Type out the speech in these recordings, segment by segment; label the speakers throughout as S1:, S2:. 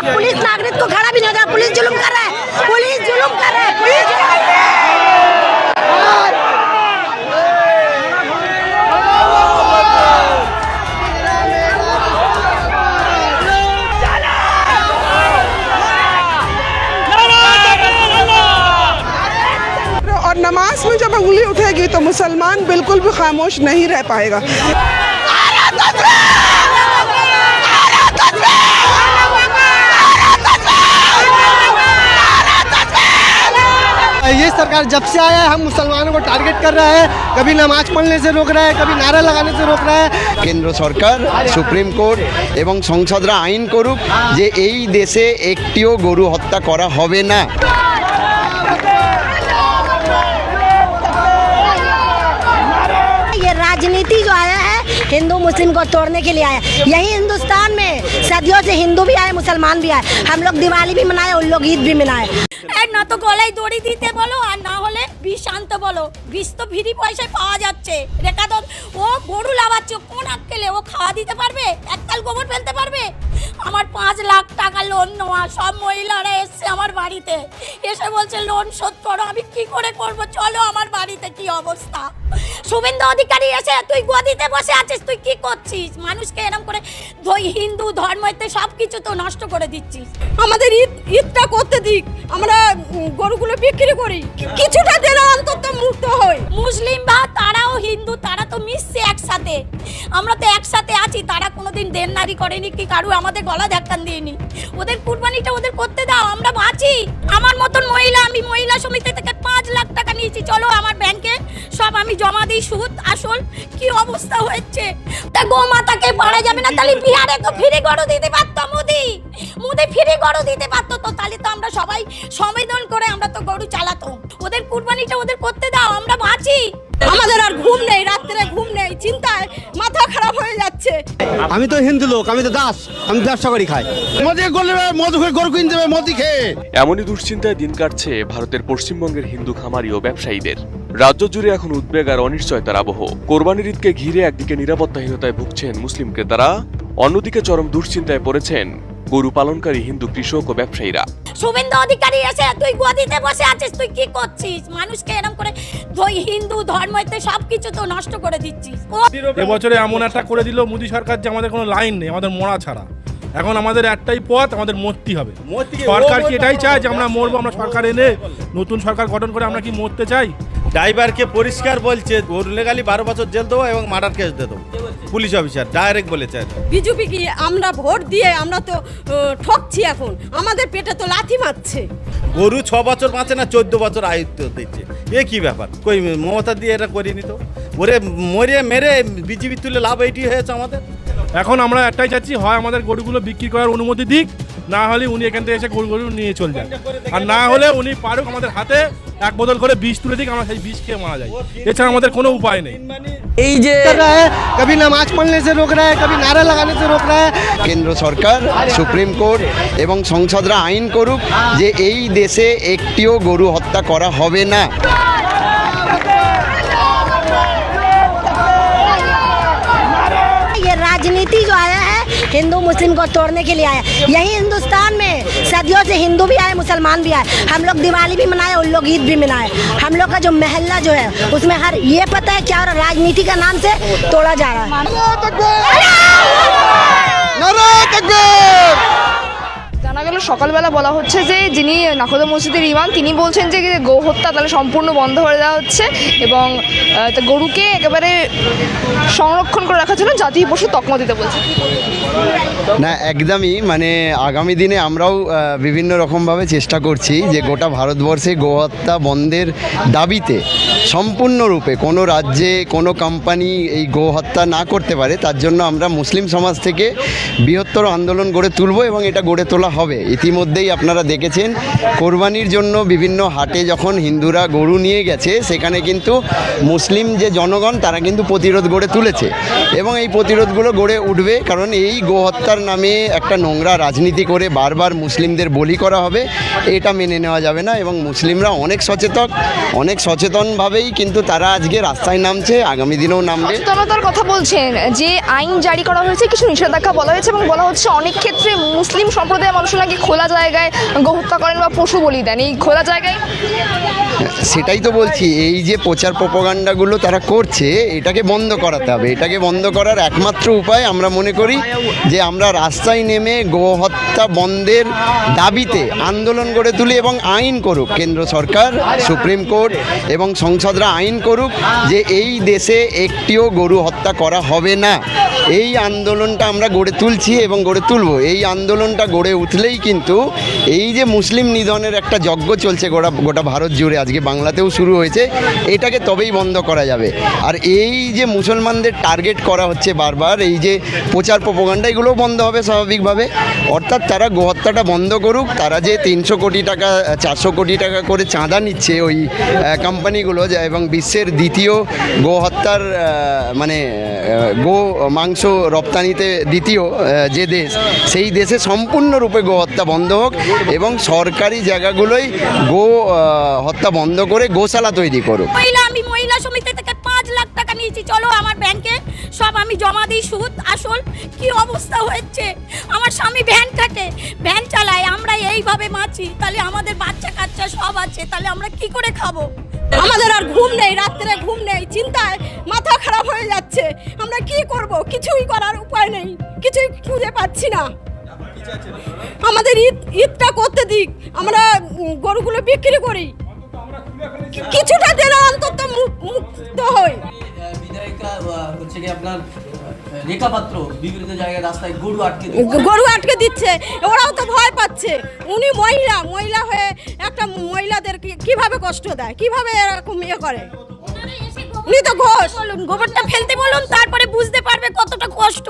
S1: Police नागरिक को खड़ा भी नहीं होता। पुलिस जुल्म कर रहा है, पुलिस जुल्म कर रहा है, पुलिस जुल्म कर रहा है।
S2: और नमाज में जब उंगली उठेगी तो मुसलमान बिल्कुल भी खामोश नहीं रह पाएगा।
S3: ये सरकार जब से आया है हम मुसलमानों को टारगेट कर रहा है, कभी नमाज पढ़ने से रोक रहा है, कभी नारा लगाने से रोक रहा है।
S4: কেন্দ্র সরকার সুপ্রিম কোর্ট এবং সংসদরা আইন করুক যে এই দেশে একটিও গরু হত্যা করা হবে না।
S1: ये राजनीति जो आया है हिंदू मुस्लिम को तोड़ने के लिए आया। यही हिंदुस्तान में सदियों से हिंदू भी आए, मुसलमान भी आए। हम लोग दिवाली भी मनाए, उन लोग ईद भी मनाए।
S5: না তো গলায় দড়ি দিতে বলো, আর না হলে বিষ আনতে বলো। বিষ তো ফ্রি পয়সায় পাওয়া যাচ্ছে। রেখা তো ও গরু লাগাচ্ছে, কোন আক্কেলে ও খাওয়া দিতে পারবে? এককাল গোবর ফেলতে পারবে? আমার 5 লাখ টাকা লোন নেওয়া, সব মহিলারা এসছে আমার বাড়িতে, এসে বলছে লোন শোধ করো। আমি কি করে করব? চলো আমার বাড়িতে কি অবস্থা। শুভেন্দু অধিকারী এসে তুই গদিতে বসে আছিস, তুই কি করছিস? মানুষকে এরকম করে হিন্দু ধর্মতে সব কিছু তো নষ্ট করে দিচ্ছিস। আমাদের ঈদটা করতে দিক, আমরা গরুগুলো বিক্রি করি, কিছুটা যেন অন্তত মুক্ত হই। মুসলিম বা তারাও হিন্দু, তারা তো মিশছে একসাথে। আমরা তো একসাথে আছি। তারা কোনোদিন দেননারি করেনি কি কারু আমাদের গলা ধাক্কান দিইনি। ওদের কুরবানিটা ওদের করতে দাও, আমরা বাঁচি। আমার মতন মহিলা, আমি মহিলা সমিতি থেকে 5 লাখ টাকা নিয়েছি। চলো আমার ব্যাংকে সব আমি জমা দিই, সুদ আসল। কি অবস্থা হচ্ছে? তা গোমাতাকে পারা যাবে না? তাহলে বিহারে তো ফ্রি গরু দিতে পারতো মোদি ফ্রি গরু দিতে পারতো, তো তাহলে তো আমরা সবাই সংবেদন করে আমরা তো গরু চালাতাম। ওদের কুরবানিটা ওদের করতে দাও, আমরা বাঁচি। আমাদের আর ঘুম নেই, রাত্রে ঘুম নেই, চিন্তায় মাথা খারাপ হয়ে যাচ্ছে।
S3: আমি তো হিন্দু লোক, আমি তো দাস, আমি ব্যবসা করি খাই। মধু খেয়ে গরু কিনতে হবে, মধু খেয়ে।
S6: এমনই দুশ্চিন্তায় দিন কাটছে ভারতের পশ্চিমবঙ্গের হিন্দু খামারি ও ব্যবসায়ীদের। রাজ্য জুড়ে এখন উদ্বেগ আর অনিশ্চয়তার আবহ। কোরবানির ঈদকে ঘিরে একদিকে নিরাপত্তাহীনতায় ভুগছেন মুসলিম ক্রেতারা, অন্যদিকে চরম দুশ্চিন্তায় পড়েছেন গরু পালনকারী হিন্দু কৃষক ও ব্যবসায়ীরা।
S5: শুভেন্দু অধিকারী এসে তুই গদিতে বসে আছিস, তুই কি করছিস? মানুষকে এরকম করে হিন্দু ধর্মতে সব কিছু তো নষ্ট করে দিচ্ছিস।
S7: এবছরে এমন একটা করে দিল মোদী সরকার যে আমাদের কোনো লাইন নেই, আমাদের মরা ছাড়া। এখন আমাদের একটাই পথ, আমাদের মরতে হবে। সরকার কি এটাই চায় যে আমরা মরবো? আমরা সরকার এনে নতুন সরকার গঠন করে আমরা কি মরতে চাই?
S8: ড্রাইভারকে পরিষ্কার বলছে গরু লেগালি 12 বছর জেল দেবো এবং মার্ডার কেস দিয়ে দেবো। পুলিশ অফিসার ডাইরেক্ট বলেছে।
S9: বিজেপি কি আমরা ভোট দিয়ে আমরা তো ঠকছি, এখন আমাদের পেটে তো লাথি মারছে।
S8: গরু 6 বছর বাঁচে না, 14 বছর আয়ুত্ব দিচ্ছে। এ কি ব্যাপার? কই মমতা দিয়ে এটা করিনি তো। ওরে মরে মেরে বিজেপি তুলে লাভ এইটি হয়েছে আমাদের।
S7: এখন আমরা একটাই চাচ্ছি, হয় আমাদের গরুগুলো বিক্রি করার অনুমতি দিক, না হলে উনি এখান থেকে এসে গরু নিয়ে চলে যান, আর না হলে উনি পারুক আমাদের হাতে এক বোতল করে বিষ তুলে দিক, আমরা সেই বিষ খেয়ে মারা যাই। এছাড়া আমাদের কোনো উপায় নেই।
S3: এই যে কবি নামাজ পড়নে से रोक रहा है, कभी नारा लगाने से रोक रहा है।
S4: কেন্দ্র সরকার সুপ্রিম কোর্ট এবং সংসদরা আইন করুক যে এই দেশে একটিও গরু হত্যা করা হবে না।
S1: ये राजनीति जो आया है हिंदू मुस्लिम को तोड़ने के लिए आया। यही हिंदुस्तान में सदियों से हिंदू भी आए, मुसलमान भी आए। हम लोग दिवाली भी मनाए, उन लोग ईद भी मनाए। हम लोग का जो महल्ला जो है उसमें हर ये पता है क्या, और राजनीति का नाम से तोड़ा जा रहा है।
S9: জানা গেল সকালবেলা বলা হচ্ছে যে যিনি নাখোদা মসজিদের ইমাম তিনি বলছেন যে গো হত্যা তাহলে সম্পূর্ণ বন্ধ করে দেওয়া হচ্ছে, এবং গরুকে একেবারে সংরক্ষণ করে রাখার জন্য জাতীয় পশু তকমা দিতে বলছে।
S4: না, একদমই মানে আগামী দিনে আমরাও বিভিন্ন রকমভাবে চেষ্টা করছি যে গোটা ভারতবর্ষে গোহত্যা বন্ধের দাবিতে সম্পূর্ণরূপে কোনো রাজ্যে কোনো কোম্পানি এই গোহত্যা না করতে পারে, তার জন্য আমরা মুসলিম সমাজ থেকে বৃহত্তর আন্দোলন গড়ে তুলব এবং এটা গড়ে তোলা হবে। ইতিমধ্যেই আপনারা দেখেছেন কোরবানির জন্য বিভিন্ন হাটে যখন হিন্দুরা গরু নিয়ে গেছে, সেখানে কিন্তু মুসলিম যে জনগণ তারা কিন্তু প্রতিরোধ গড়ে তুলেছে এবং এই প্রতিরোধগুলো গড়ে উঠবে, কারণ এই গোহত্যার নামে একটা নোংরা রাজনীতি করে বারবার মুসলিমদের বলি করা হবে, এটা মেনে নেওয়া যাবে না। এবং মুসলিমরা অনেক সচেতনভাবেই কিন্তু তারা আজকে রাস্তায় নামছে, আগামী দিনেও নামবে।
S9: সচেতনতার কথা বলছেন, যে আইন জারি করা হয়েছে, কিছু নিষেধাজ্ঞা বলা হয়েছে এবং বলা হচ্ছে অনেক ক্ষেত্রে মুসলিম সম্প্রদায়ের মানুষ নাকি খোলা জায়গায় গোহত্যা করেন বা পশু বলি দেন, এই খোলা জায়গায়।
S4: সেটাই তো বলছি, এই যে প্রচার প্রপাগান্ডাগুলো তারা করছে, এটাকে বন্ধ করাতে হবে। এটাকে বন্ধ করার একমাত্র উপায় আমরা মনে করি যে আমরা রাস্তায় নেমে গোহত্যা বন্ধের দাবিতে আন্দোলন গড়ে তুলি এবং আইন করুক কেন্দ্র সরকার, সুপ্রিম কোর্ট এবং সংসদরা আইন করুক যে এই দেশে একটিও গরু হত্যা করা হবে না। এই আন্দোলনটা আমরা গড়ে তুলছি এবং গড়ে তুলব। এই আন্দোলনটা গড়ে উঠলেই কিন্তু এই যে মুসলিম নিধনের একটা যজ্ঞ চলছে গোটা ভারত জুড়ে, আজকে বাংলাতেও শুরু হয়েছে, এটাকে তবেই বন্ধ করা যাবে। আর এই যে মুসলমানদের টার্গেট করা হচ্ছে বারবার, এই যে প্রচার প্রপাগান্ডা, এগুলোও বন্ধ হবে স্বাভাবিকভাবে। অর্থাৎ তারা গোহত্যাটা বন্ধ করুক। তারা যে 300 কোটি টাকা 400 কোটি টাকা করে চাঁদা নিচ্ছে ওই কোম্পানিগুলো, এবং বিশ্বের দ্বিতীয় গোহত্যার মানে গো মাংস রপ্তানিতে দ্বিতীয় যে দেশ, সেই দেশে সম্পূর্ণরূপে গোহত্যা বন্ধ হোক এবং সরকারি জায়গাগুলোই গো হত্যা বন্ধ করে গোশালা তৈরি করুক।
S5: আমি মহিলা সমিতি থেকে 5 লাখ টাকা নিয়েছি, চলো আমার ব্যাংকে সব আমি জমা দিই, সুদ আসল। কি অবস্থা হচ্ছে, আমার স্বামী ভ্যান থাকে, ভ্যান চালায়, আমরা এইভাবে মাছি, তাহলে আমাদের বাচ্চা কাচ্চা সব আছে, তাহলে আমরা কি করে খাবো? আমাদের আর ঘুম নেই, রাত্রে ঘুম নেই, চিন্তায় মাথা খারাপ হয়ে যাচ্ছে। আমরা কি করব? কিছুই করার উপায় নেই, কিছুই খুঁজে পাচ্ছি না। আমাদের ঈদটা করতে দিক, আমরা গরুগুলো বিক্রি করি, কিছুটা যেন অন্তত মুক্ত হই।
S10: বিধায়িকা হচ্ছে কি আপনার রেখা পাত্র বিভিন্ন জায়গায় রাস্তায়
S5: গরু আটকে দিচ্ছে, ওরাও তো ভয় পাচ্ছে। উনি মহিলা হয়ে একটা মহিলাদের কিভাবে কষ্ট দেয়, কিভাবে এরকম ইয়ে করে। উনি তো ঘোষ, গোবরটা ফেলতে বলুন, তারপরে বুঝতে পারবে কতটা কষ্ট।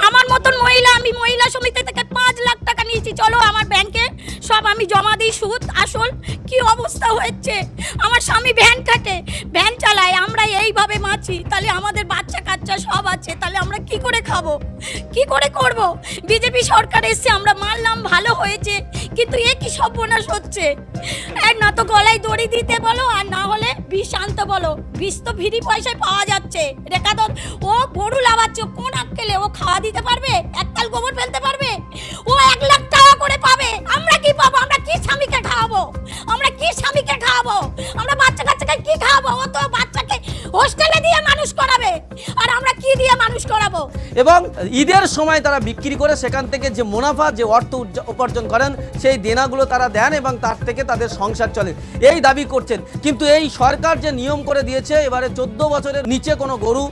S5: আমার মতন মহিলা, আমি মহিলা সমিতি থেকে 5 লাখ টাকা নিয়েছি, চলো আমার ব্যাংকে সব আমি জমা দিই, সুদ আসল। কি অবস্থা হচ্ছে, আমার স্বামী ভ্যান থাকে, ভ্যান চালায়, আমরা এইভাবে মাছি, তাহলে আমাদের বাচ্চা কাচ্চা সব আছে, তাহলে আমরা কি করে খাবো, কি করে করব? বিজেপি সরকার এসছে, আমরা মানলাম, ভালো হয়েছে, কিন্তু এ কি সর্বনাশ হচ্ছে। এক না তো গলায় দড়ি দিতে বলো, আর না হলে বিষ আনতে বলো। বিষ তো ফ্রি পয়সায় পাওয়া যাচ্ছে। রেখা দত্ত ও গরু লাগাচ্ছে, কোন আক্কেলে ও খাওয়া দিতে পারবে? একতাল গোবর ফেলতে পারবে? ও 1 লাখ টাকা করে পাবে, আমরা কি পাবো? আমরা কি স্বামীকে খাওয়াবো? আমরা বাচ্চা কাচ্চাকে কি খাওয়াবো? ও তো বাচ্চাকে হোস্টেলে দিয়ে মানুষ করাবে, আর আমরা কি দিয়ে মানুষ করাবো?
S10: এবং ঈদের সময় তারা বিক্রি করে সেখান থেকে যে মুনাফা, যে অর্থ উপার্জন করেন, সেই দেনাগুলো তারা দেন এবং তার থেকে তাদের সংসার চলে, এই দাবি করছেন। কিন্তু এই সরকার যে নিয়ম করে দিয়েছে, এবারে 14 বছরের নিচে কোনো গরু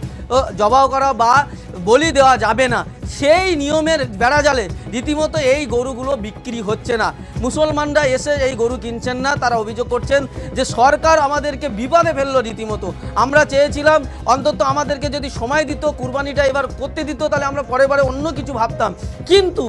S10: জবাই করা বা বলি দেওয়া যাবে না, সেই নিয়মের বেড়াজালে রীতিমতো এই গরুগুলো বিক্রি হচ্ছে না। মুসলমানরা এসে এই গরু কিনছেন না, তারা অভিযোগ করছেন যে সরকার আমাদেরকে বিপদে ফেললো রীতিমতো। আমরা চেয়েছিলাম অন্তত আমাদেরকে যদি সময় দিত, কুরবানিটা এবার করতে দিত, তাহলে আমরা পরেবারে অন্য কিছু ভাবতাম। কিন্তু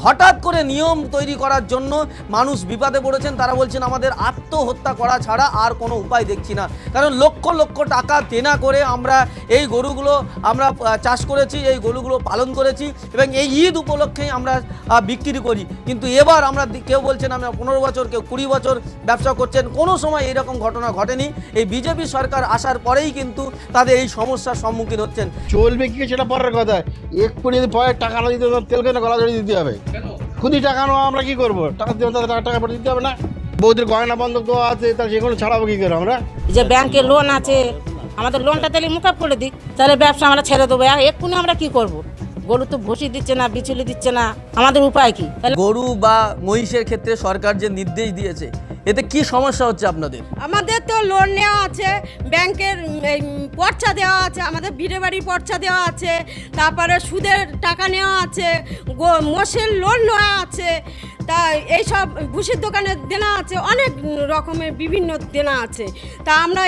S10: হঠাৎ করে নিয়ম তৈরি করার জন্য মানুষ বিপদে পড়েছেন। তারা বলছেন আমাদের আত্মহত্যা করা ছাড়া আর কোনো উপায় দেখছি না, কারণ লক্ষ লক্ষ টাকা দেনা করে আমরা এই গরুগুলো আমরা চাষ করেছি, এই গরুগুলো পালন করেছি এবং এই ঈদ উপলক্ষেই আমরা বিক্রি করি। কিন্তু এবার আমরা কেউ বলছেন আমরা 15 বছর, কেউ 20 বছর ব্যবসা করছেন, কোনো সময় এরকম ঘটনা ঘটেনি। এই বিজেপি সরকার আসার পরেই কিন্তু তাদের এই সমস্যার সম্মুখীন হচ্ছেন।
S3: চলবে কি সেটা পরের কথা, একটু যদি পরে টাকা না দিতে, তেল কেন গলা ধরে দিতে হবে? খুদি টাকা নেওয়া, আমরা কি করবো? টাকা দিয়ে টাকা পরে দিতে হবে না? বৌদির গয়না বন্ধক দেওয়া আছে, তাহলে সেগুলো ছাড়াবো কি করে আমরা?
S1: যে ব্যাংকে লোন আছে, আমাদের লোনটা তাহলে মুকাব করে দিক, তাহলে ব্যবসা আমরা ছেড়ে দেবো। এক্ষুনি আমরা কি করব? গরু তো ভুসি দিচ্ছে না, বিচুলি দিচ্ছে না, আমাদের উপায় কি?
S10: গরু বা মহিষের ক্ষেত্রে সরকার যে নির্দেশ দিয়েছে, এতে কি সমস্যা হচ্ছে আপনাদের?
S1: আমাদের তো লোন নেওয়া আছে, ব্যাংকের পর্চা দেওয়া আছে, আমাদের ভিড়ে বাড়ির পর্চা দেওয়া আছে, তারপরে সুদের টাকা নেওয়া আছে, মোষের লোন নেওয়া আছে, তা এইসব ভুসির দোকানে দেনা আছে, অনেক রকমের বিভিন্ন দেনা আছে। তা আমরা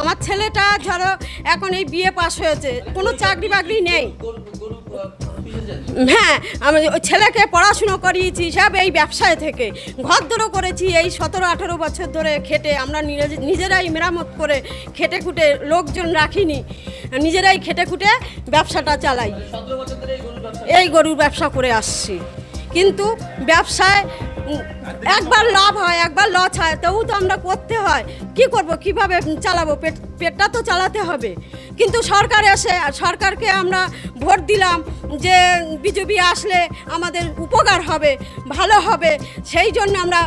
S1: আমার ছেলেটা ধরো এখন এই বিএ পাস হয়েছে, কোনো চাকরি বাকরি নেই,
S5: হ্যাঁ, আমি ওই ছেলেকে পড়াশুনো করিয়েছি সব এই ব্যবসায় থেকে, ঘরদোরও করেছি এই 17-18 বছর ধরে খেটে। আমরা নিজেরাই মেরামত করে খেটে খুঁটে, লোকজন রাখিনি, নিজেরাই খেটে খুঁটে ব্যবসাটা চালাই। এই গরুর ব্যবসা করে আসছি, কিন্তু ব্যবসায় একবার লাভ হয় একবার লস হয়, তবু তো আমরা করতে হয়। কি করব, কিভাবে চালাবো, পেটটা তো চালাতে হবে। কিন্তু সরকার এসে, সরকারকে আমরা ভোট দিলাম যে বিজেপি আসলে আমাদের উপকার হবে, ভালো হবে, সেই জন্য আমরা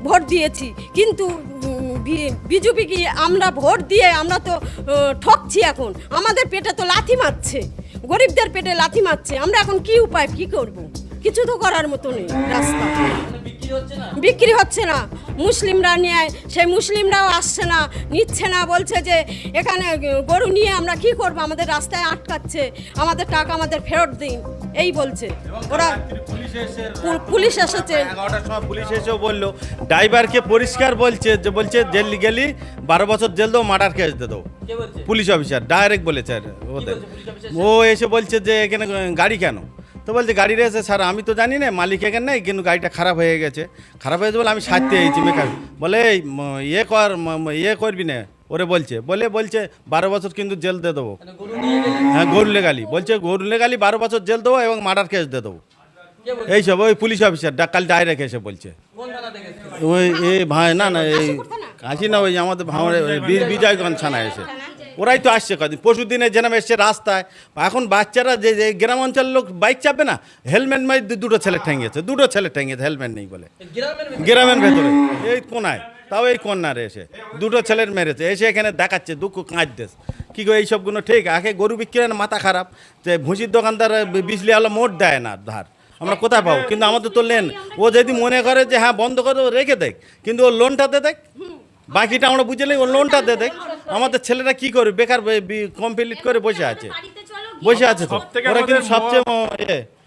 S5: ভোট দিয়েছি। কিন্তু বিজেপি কি আমরা ভোট দিয়ে আমরা তো ঠকছি। এখন আমাদের পেটে তো লাথি মারছে, গরিবদের পেটে লাথি মারছে। আমরা এখন কি উপায়, কি করব? কিছু তো করার মতো নেই। রাস্তা বিক্রি হচ্ছে না, মুসলিমরা নেয়, সেই মুসলিমরাও আসছে না, নিচ্ছে না, বলছে যে এখানে গরু নিয়ে আমরা কি করব, আমাদের রাস্তায় আটকাচ্ছে, আমাদের টাকা আমাদের ফেরত দিন, এই বলছে ওরা। পুলিশ এসেছে
S8: 11টার সময়, পুলিশ এসেও বললো, ড্রাইভারকে পরিষ্কার বলছে যে জেল গেলি 12 বছর জেল দেবো, মার্ডার কেস দিয়ে দেবো। পুলিশ অফিসার ডাইরেক্ট বলেছে ওদের। ও এসে বলছে যে এখানে গাড়ি কেন, তো বলছে গাড়ি রয়েছে স্যার, আমি তো জানি না, মালিক এখানে নেই, কিন্তু গাড়িটা খারাপ হয়ে গেছে। খারাপ হয়েছে বলে আমি সারতে এসেছি মেকার। বলে ইয়ে করবি না, ওরে বলছে 12 বছর কিন্তু জেল দিয়ে দেবো। হ্যাঁ, গরু লেগালি বলছে, গরু লেগালি 12 বছর জেল দেবো এবং মার্ডার কেস দিয়ে দেবো। এইসব ওই পুলিশ অফিসার কাল ডাইরেক্ট এসে বলছে। ওই ভাই না এই কাশি না, ওই আমাদের ভাঙড়ে বিজয়গঞ্জ থানা এসে ওরাই তো আসছে কদিন, পরশু দিনে যেন এসছে রাস্তায়। এখন বাচ্চারা যে গ্রাম অঞ্চলের লোক বাইক চাপবে না, হেলমেট মাই দুটো ছেলে ঠেঙিয়েছে, হেলমেট নেই বলে গ্রামের ভেতরে এই কোনায়, তাও এই কন্যারে এসে দুটো ছেলের মেরেছে, এসে এখানে দেখাচ্ছে দুঃখ কাঁদতেস। কী করে এইসবগুলো ঠিক? আগে গরু বিক্রি হয় না, মাথা খারাপ, যে ভুসির দোকানদার বিজলি আলো মোট দেয় না ধার, আমরা কোথায় পাবো? কিন্তু আমাদের তো লেন, ও যদি মনে করে যে হ্যাঁ বন্ধ করে রেখে দেখ, কিন্তু ও লোনটাতে দেখ, বাকিটা আমরা বুঝলে ও লোনটা দিয়ে দেখ। আমাদের ছেলেরা কি করবে, বেকার কমপ্লিট করে বসে আছে তো। ওরা কিন্তু সবচেয়ে